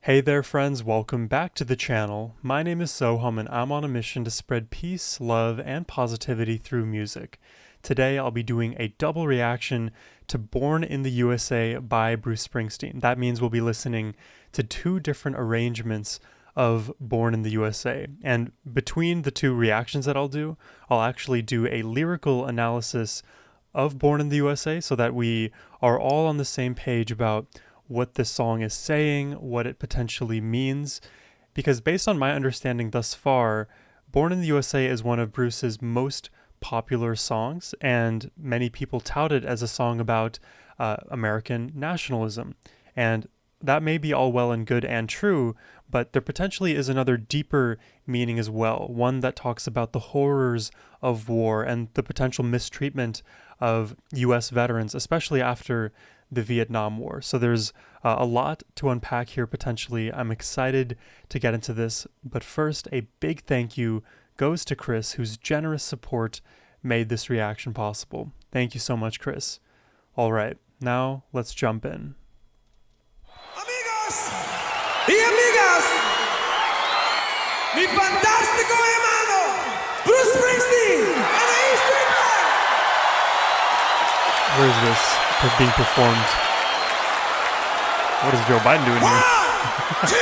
Hey there friends, welcome back to the channel. My name is Sohum and I'm on a mission to spread peace, love, and positivity through music. Today I'll be doing a double reaction to Born in the USA by Bruce Springsteen. That means we'll be listening to two different arrangements of Born in the USA. And between the two reactions that I'll do, I'll actually do a lyrical analysis of Born in the USA so that we are all on the same page about what this song is saying, what it potentially means, because based on my understanding thus far, Born in the USA is one of Bruce's most popular songs, and many people tout it as a song about American nationalism. And that may be all well and good and true, but there potentially is another deeper meaning as well, one that talks about the horrors of war and the potential mistreatment of US veterans, especially after the Vietnam War. So there's a lot to unpack here potentially. I'm excited to get into this, but first, a big thank you goes to Chris, whose generous support made this reaction possible. Thank you so much, Chris. All right, now let's jump in. Amigos y amigas, mi fantástico hermano, Bruce Springsteen, and the Eastern Band. Where is this being performed? What is Joe Biden doing here? One, two,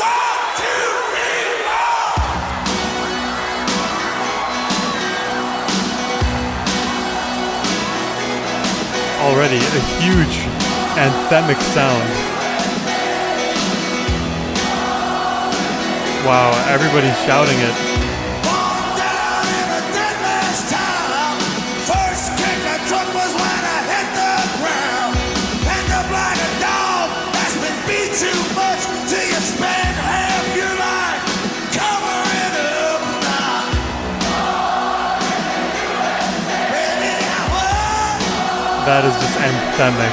1, 2, 3, 4. Already a huge anthemic sound. Wow, everybody's shouting it. That is just anthemic.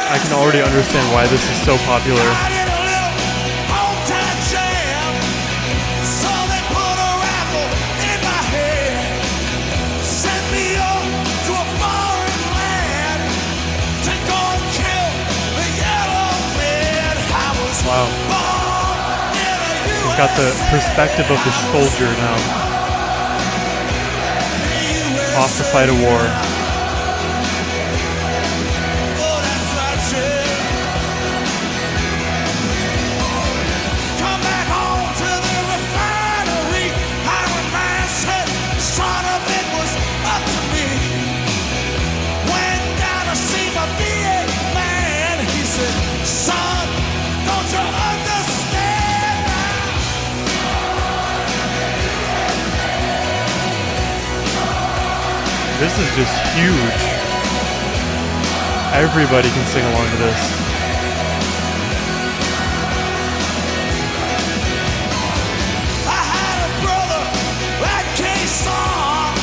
I can already understand why this is so popular. Wow. Got the perspective of the soldier now. Off to fight a war. Come back home to the refinery. Iron Man said, son of it was up to me. Went down to see my VA man. He said, son, don't you understand? This is just huge. Everybody can sing along to this. I had a brother that case on,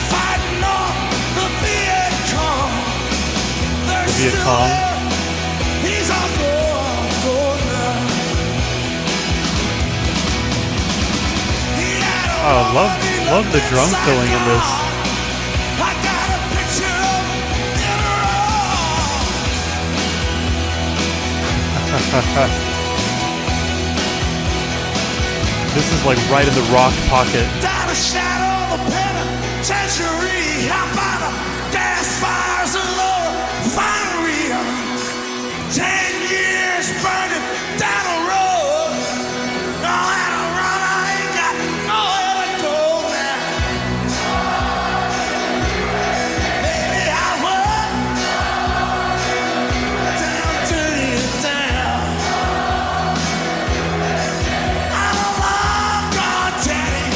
fighting off the Viet Cong. The Viet Cong. He's on board now. Oh, love the drum filling in this. This is like right in the rock pocket. Down a shadow of a penitentiary, how about the gas fires and lower refinery? 10 years burning down the road. No, I don't run, I ain't got nowhere to go now. Baby, I run down to you down. I'm a long gone daddy,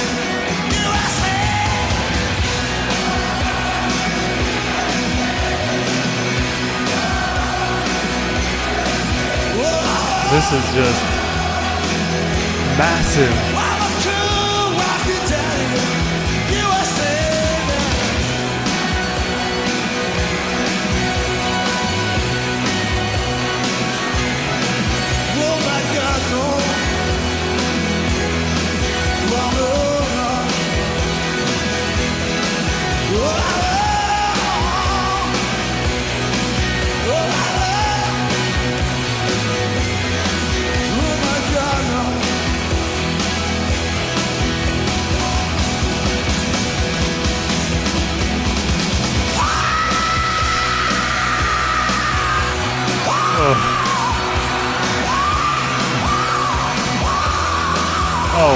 USA. This is just massive. I'm a cool rocky daddy, USA. Oh my God, no. Well, no, no. Oh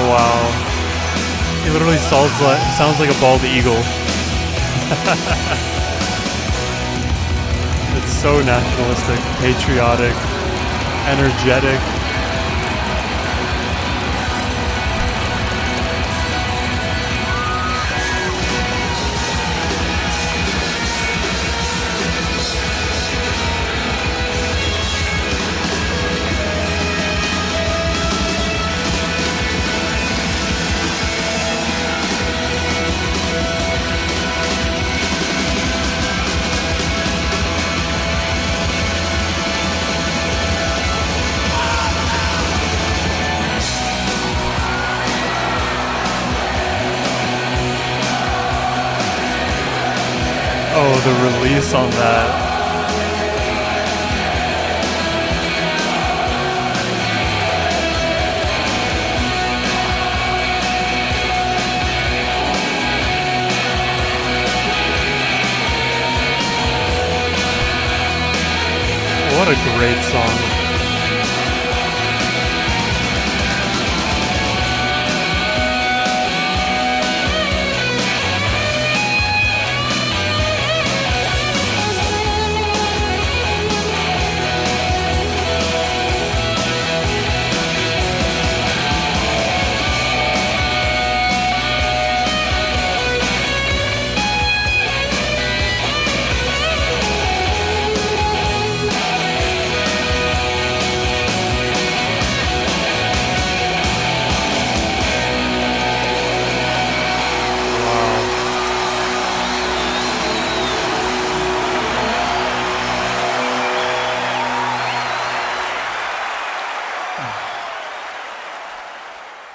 wow. He literally sounds like a bald eagle. It's so nationalistic, patriotic, energetic. Oh, the release on that. What a great song.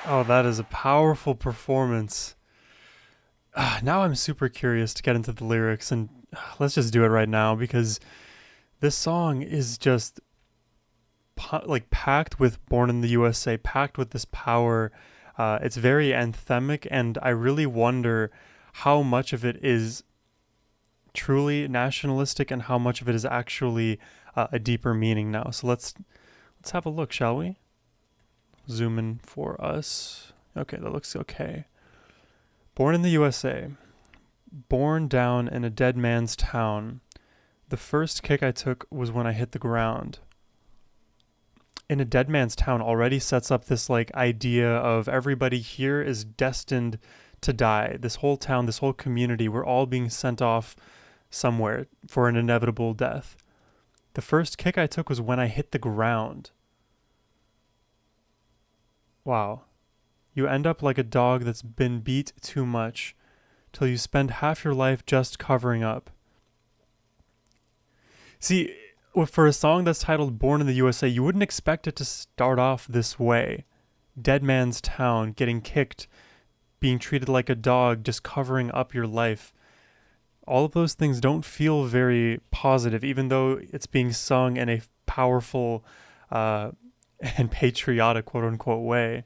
Oh, that is a powerful performance. Now I'm super curious to get into the lyrics, and let's just do it right now because this song is just like packed with Born in the USA, packed with this power. It's very anthemic, and I really wonder how much of it is truly nationalistic and how much of it is actually a deeper meaning now. So let's have a look, shall we? Zoom in for us. Okay, that looks okay. Born in the USA. Born down in a dead man's town. The first kick I took was when I hit the ground. In a dead man's town already sets up this like idea of everybody here is destined to die. This whole town, this whole community, we're all being sent off somewhere for an inevitable death. The first kick I took was when I hit the ground. Wow. You end up like a dog that's been beat too much, till you spend half your life just covering up. See, for a song that's titled Born in the USA, you wouldn't expect it to start off this way. Dead man's town, getting kicked, being treated like a dog, just covering up your life. All of those things don't feel very positive, even though it's being sung in a powerful and patriotic quote-unquote way.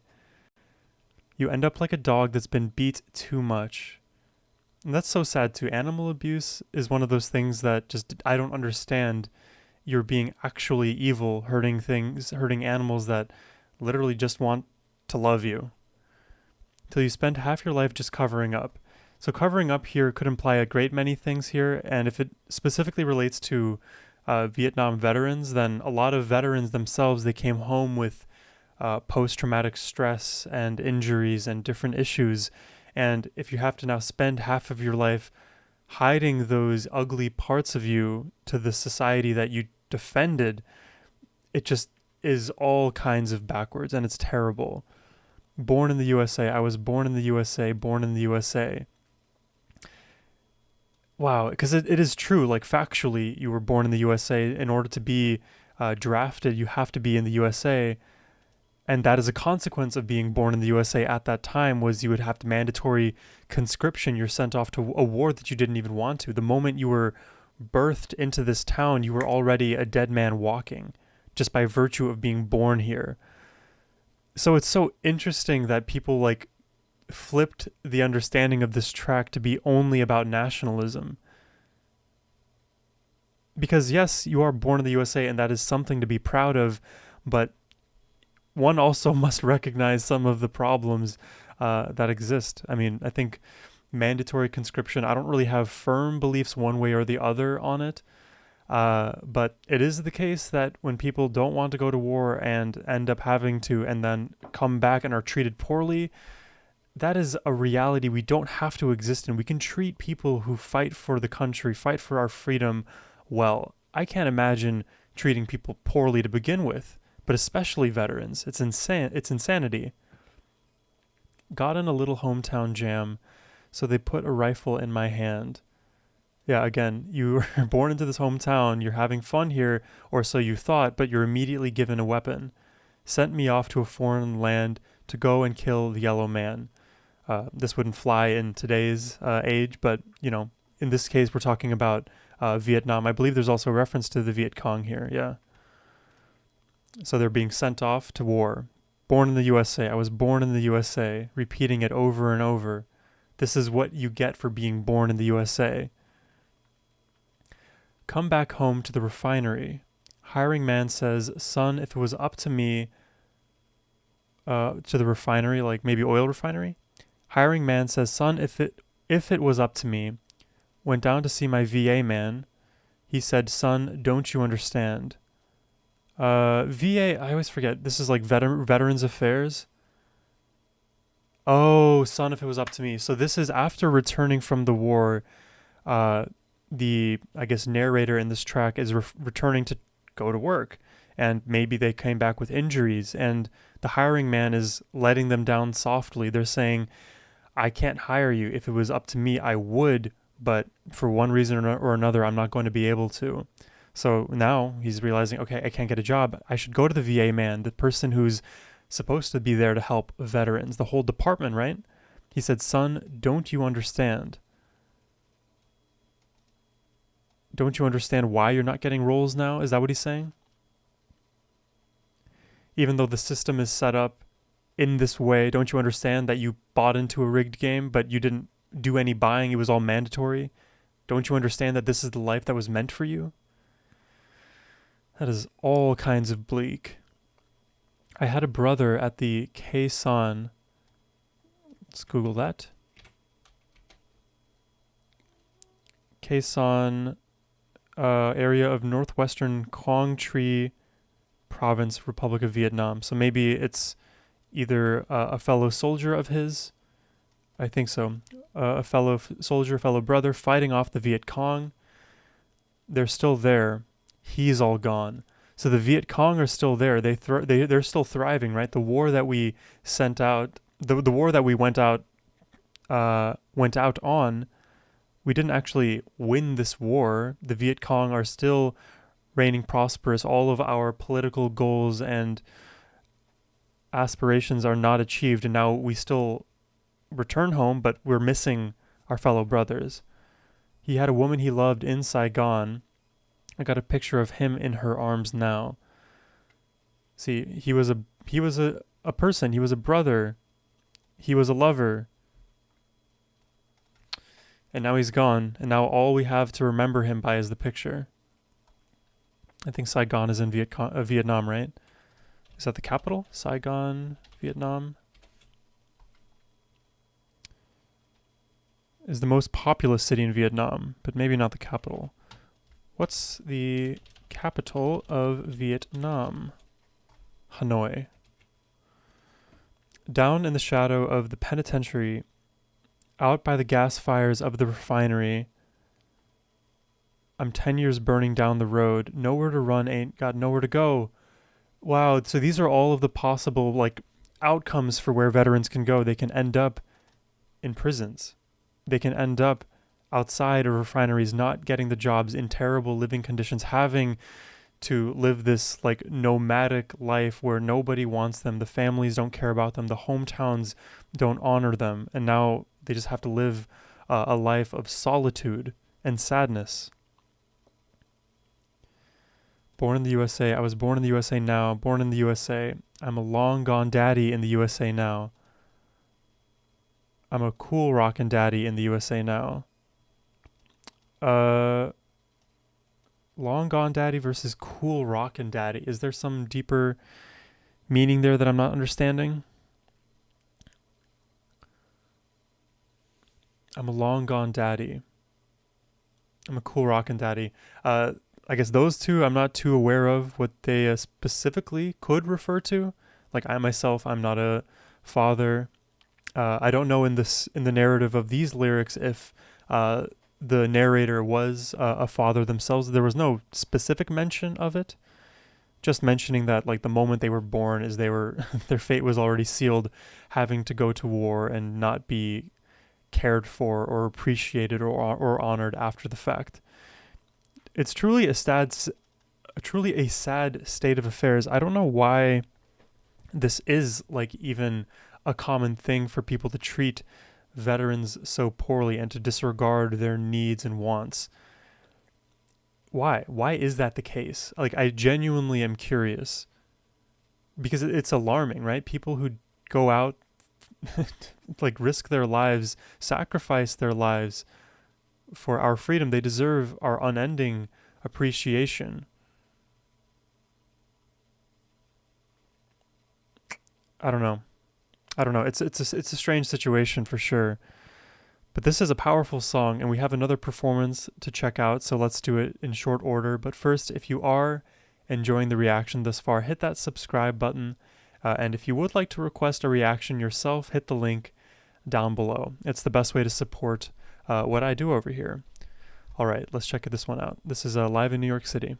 You end up like a dog that's been beat too much. And that's so sad too. Animal abuse is one of those things that just I don't understand. You're being actually evil, hurting animals that literally just want to love you. Till you spend half your life just covering up. So covering up here could imply a great many things here, and if it specifically relates to Vietnam veterans, then a lot of veterans themselves, they came home with post-traumatic stress and injuries and different issues. And if you have to now spend half of your life hiding those ugly parts of you to the society that you defended, it just is all kinds of backwards, and it's terrible. Born in the USA. I was born in the USA, born in the USA. Wow, because it is true, like factually, you were born in the USA. In order to be drafted, you have to be in the USA. And that is a consequence of being born in the USA at that time, was you would have to mandatory conscription. You're sent off to a war that you didn't even want to. The moment you were birthed into this town, you were already a dead man walking, just by virtue of being born here. So it's so interesting that people like flipped the understanding of this track to be only about nationalism. Because yes, you are born in the USA and that is something to be proud of, but one also must recognize some of the problems that exist. I mean, I think mandatory conscription, I don't really have firm beliefs one way or the other on it. But it is the case that when people don't want to go to war and end up having to and then come back and are treated poorly, that is a reality we don't have to exist in. We can treat people who fight for the country, fight for our freedom well. I can't imagine treating people poorly to begin with, but especially veterans. It's insanity. Got in a little hometown jam, so they put a rifle in my hand. Yeah, again, you were born into this hometown, you're having fun here, or so you thought, but you're immediately given a weapon. Sent me off to a foreign land to go and kill the yellow man. This wouldn't fly in today's age, but, in this case, we're talking about Vietnam. I believe there's also a reference to the Viet Cong here, yeah. So they're being sent off to war. Born in the USA. I was born in the USA, repeating it over and over. This is what you get for being born in the USA. Come back home to the refinery. Hiring man says, son, if it was up to me, to the refinery, like maybe oil refinery. Hiring man says, son, if it was up to me, went down to see my VA man. He said, son, don't you understand? VA, I always forget. This is like Veterans Affairs. Oh, son, if it was up to me. So this is after returning from the war. The, I guess, narrator in this track is returning to go to work. And maybe they came back with injuries. And the hiring man is letting them down softly. They're saying, I can't hire you. If it was up to me, I would. But for one reason or another, I'm not going to be able to. So now he's realizing, okay, I can't get a job. I should go to the VA man, the person who's supposed to be there to help veterans, the whole department, right? He said, son, don't you understand? Don't you understand why you're not getting roles now? Is that what he's saying? Even though the system is set up in this way, don't you understand that you bought into a rigged game, but you didn't do any buying? It was all mandatory. Don't you understand that this is the life that was meant for you? That is all kinds of bleak. I had a brother at the Khe Sanh. Let's Google that. Khe Sanh area of northwestern Quang Tri province, Republic of Vietnam. So maybe it's either a fellow soldier of his, I think so, a fellow soldier, fellow brother fighting off the Viet Cong. They're still there. He's all gone. So the Viet Cong are still there. They're still thriving, right? The war that we sent out, the war that we went out on, we didn't actually win this war. The Viet Cong are still reigning prosperous. All of our political goals and aspirations are not achieved, and now we still return home, but we're missing our fellow brothers. He had a woman he loved in Saigon. I got a picture of him in her arms now. See, he was a person, he was a brother, he was a lover. And now he's gone, and now all we have to remember him by is the picture. I think Saigon is in Vietnam, right? Is that the capital? Saigon, Vietnam? Is the most populous city in Vietnam, but maybe not the capital. What's the capital of Vietnam? Hanoi. Down in the shadow of the penitentiary, out by the gas fires of the refinery, I'm 10 years burning down the road. Nowhere to run, ain't got nowhere to go. Wow, so these are all of the possible outcomes for where veterans can go. They can end up in prisons. They can end up outside of refineries, not getting the jobs, in terrible living conditions, having to live this like nomadic life where nobody wants them, the families don't care about them, the hometowns don't honor them, and now they just have to live a life of solitude and sadness. Born in the USA, I was born in the USA now, born in the USA. I'm a long gone daddy in the USA now. I'm a cool rockin' daddy in the USA now. Long gone daddy versus cool rockin' daddy. Is there some deeper meaning there that I'm not understanding? I'm a long gone daddy. I'm a cool rockin' daddy. I guess those two I'm not too aware of what they specifically could refer to. Like I myself, I'm not a father. I don't know in the narrative of these lyrics if the narrator was a father themselves. There was no specific mention of it. Just mentioning that like the moment they were born is their fate was already sealed, having to go to war and not be cared for or appreciated or honored after the fact. It's truly a sad state of affairs. I don't know why this is like even a common thing for people to treat veterans so poorly and to disregard their needs and wants. Why? Why is that the case? Like, I genuinely am curious because it's alarming, right? People who go out, like risk their lives, sacrifice their lives for our freedom, they deserve our unending appreciation. I don't know. It's a strange situation for sure. But this is a powerful song, and we have another performance to check out, so let's do it in short order. But first, if you are enjoying the reaction thus far, hit that subscribe button. And if you would like to request a reaction yourself, hit the link down below. It's the best way to support what I do over here. All right, let's check this one out. This is live in New York City.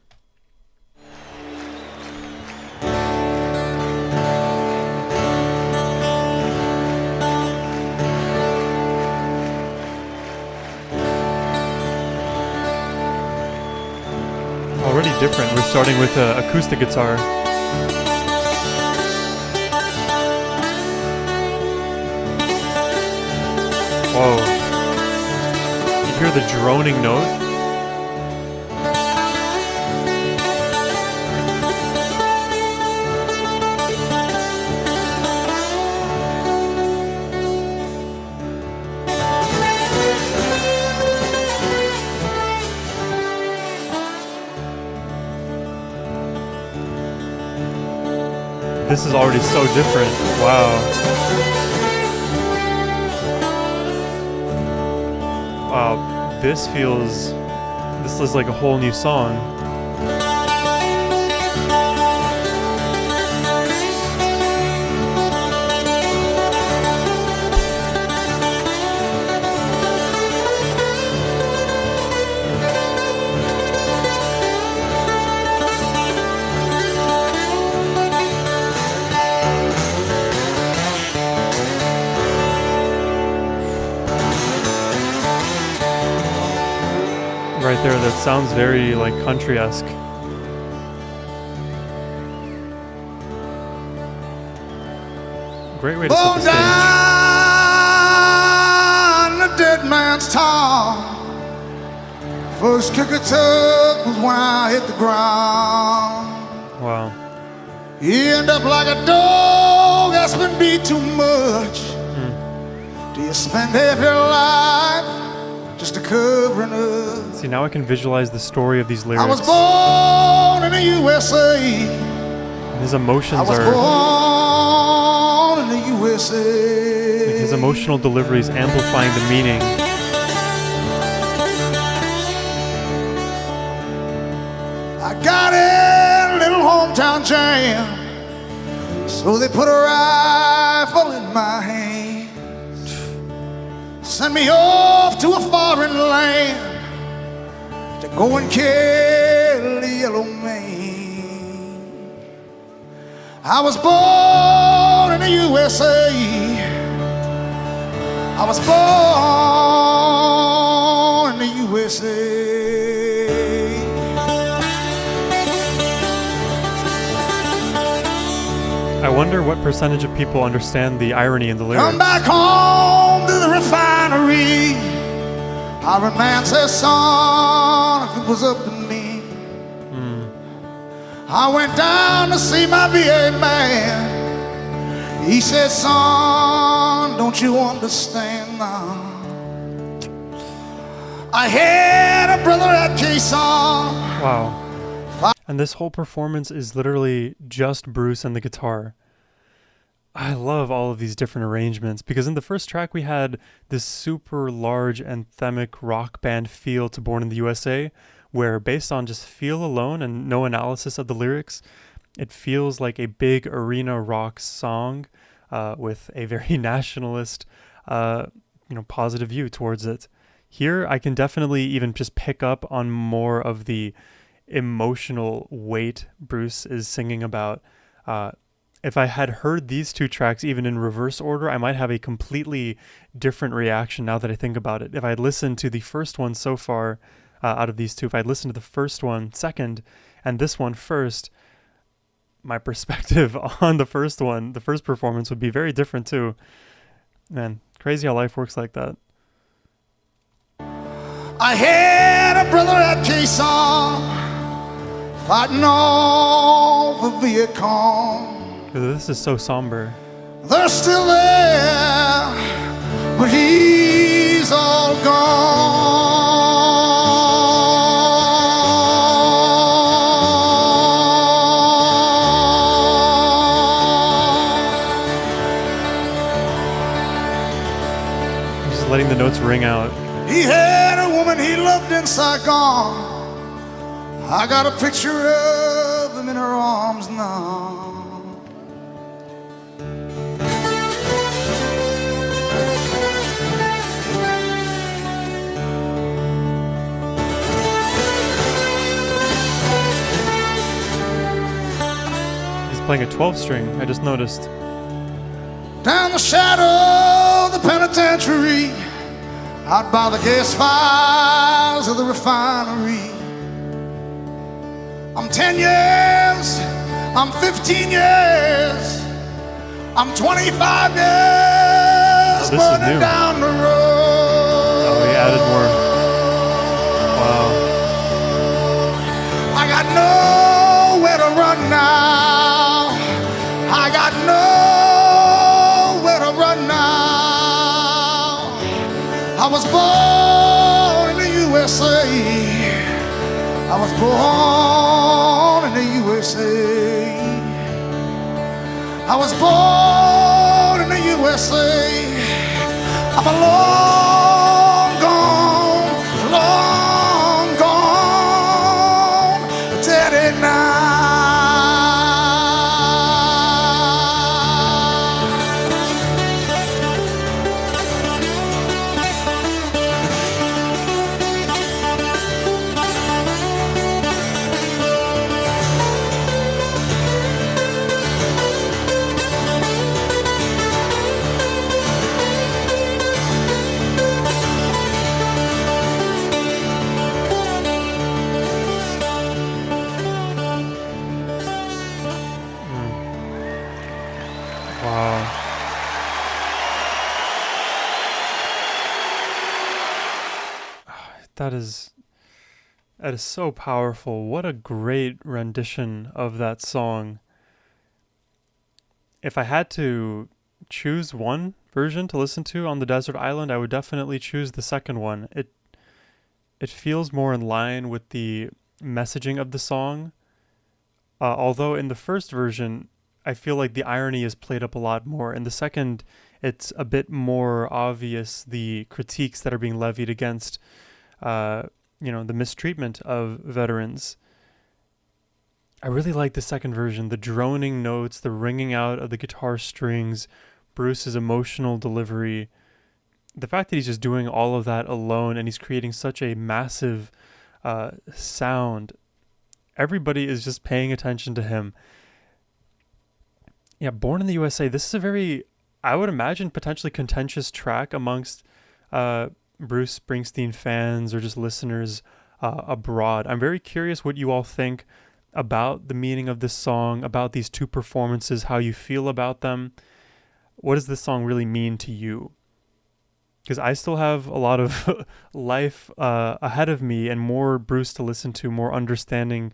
Already different. We're starting with acoustic guitar. Whoa. You hear the droning note? This is already so different. Wow. Wow, this is like a whole new song. Right there, that sounds very like country-esque. Great way to set the stage. Down the dead man's town. First kick I took was when I hit the ground. Wow. You end up like a dog that's been beat too much. Do you spend half your life just to cover it up? See, now I can visualize the story of these lyrics. I was born in the USA. And his emotions I was born in the USA. Like his emotional delivery is amplifying the meaning. I got in a little hometown jam, so they put a rifle in my hand, sent me off to a foreign land to go and kill the yellow man. I was born in the USA. I was born in the USA. I wonder what percentage of people understand the irony in the lyrics. Come back home to the refinery. I romance that song if it was up to me. I went down to see my VA man. He said, son, don't you understand now? I had a brother at Jason. Wow. And this whole performance is literally just Bruce and the guitar. I love all of these different arrangements because in the first track we had this super large anthemic rock band feel to Born in the USA, where based on just feel alone and no analysis of the lyrics, it feels like a big arena rock song with a very nationalist, positive view towards it. Here, I can definitely even just pick up on more of the emotional weight Bruce is singing about. If I had heard these two tracks even in reverse order, I might have a completely different reaction now that I think about it. If I had listened to the first one so far out of these two, if I had listened to the first one second and this one first, my perspective on the first one, the first performance would be very different too. Man, crazy how life works like that. I had a brother at Jason fighting over Vietcong. This is so somber. They're still there, but he's all gone. I'm just letting the notes ring out. He had a woman he loved in Saigon. I got a picture of him in her arms now. He's playing a 12 string, I just noticed. Down the shadow of the penitentiary, out by the gas fires of the refinery. I'm 10 years, I'm 15 years, I'm 25 years burning down the road. Oh, he added more. Wow. I got nowhere to run now. I got nowhere to run now. I was born in the USA. I was born in the USA. I was born in the USA. I'm a long gone daddy now. Wow. That is so powerful. What a great rendition of that song. If I had to choose one version to listen to on the desert island, I would definitely choose the second one. It feels more in line with the messaging of the song. Although in the first version, I feel like the irony is played up a lot more. In the second, it's a bit more obvious the critiques that are being levied against, the mistreatment of veterans. I really like the second version, the droning notes, the ringing out of the guitar strings, Bruce's emotional delivery. The fact that he's just doing all of that alone and he's creating such a massive sound. Everybody is just paying attention to him. Yeah, Born in the USA, this is a very, I would imagine, potentially contentious track amongst Bruce Springsteen fans or just listeners abroad. I'm very curious what you all think about the meaning of this song, about these two performances, how you feel about them. What does this song really mean to you? Because I still have a lot of life ahead of me and more Bruce to listen to, more understanding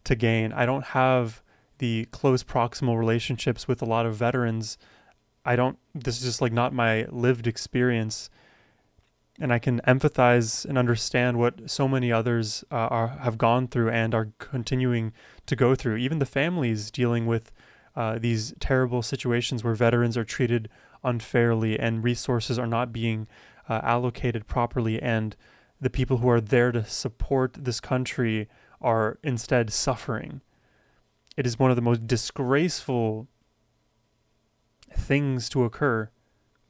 to gain. I don't have the close proximal relationships with a lot of veterans. This is just like not my lived experience. And I can empathize and understand what so many others have gone through and are continuing to go through. Even the families dealing with these terrible situations where veterans are treated unfairly and resources are not being allocated properly, and the people who are there to support this country are instead suffering. It is one of the most disgraceful things to occur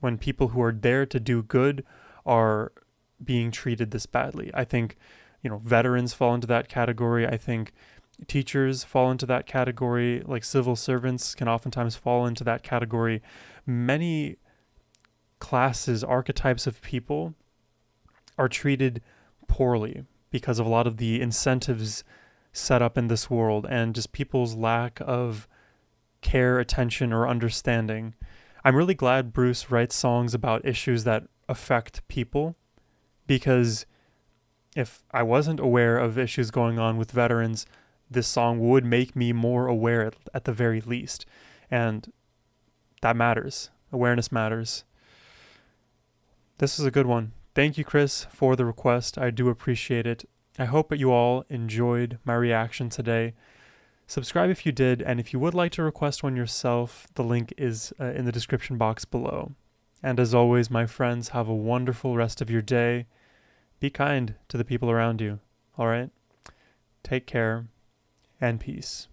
when people who are there to do good are being treated this badly. I think, veterans fall into that category. I think teachers fall into that category. Like civil servants can oftentimes fall into that category. Many classes, archetypes of people are treated poorly because of a lot of the incentives set up in this world and just people's lack of care, attention, or understanding. I'm really glad Bruce writes songs about issues that affect people, because if I wasn't aware of issues going on with veterans, this song would make me more aware at the very least. And that matters. Awareness matters. This is a good one. Thank you, Chris, for the request. I do appreciate it. I hope that you all enjoyed my reaction today. Subscribe if you did, and if you would like to request one yourself, the link is in the description box below. And as always, my friends, have a wonderful rest of your day. Be kind to the people around you, all right? Take care, and peace.